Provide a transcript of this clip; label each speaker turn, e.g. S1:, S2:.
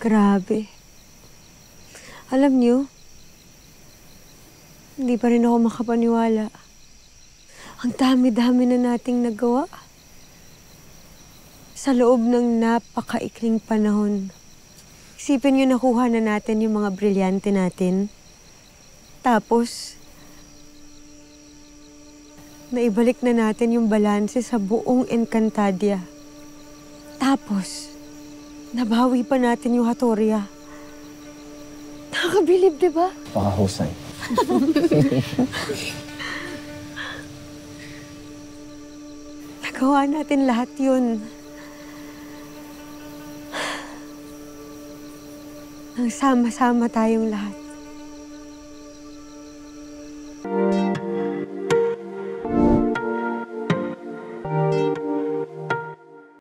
S1: Grabe. Alam niyo, hindi pa rin ako makapaniwala. Ang dami-dami na nating nagawa. Sa loob ng napakaikling panahon. Isipin niyo, nakuha na natin yung mga brilyante natin. Tapos, naibalik na natin yung balanse sa buong Encantadia. Tapos, nabawi pa natin yung Hatoria. Nakakabilib, di ba?
S2: Pakahusay.
S1: Nagawa natin lahat yun. Nang sama-sama tayong lahat.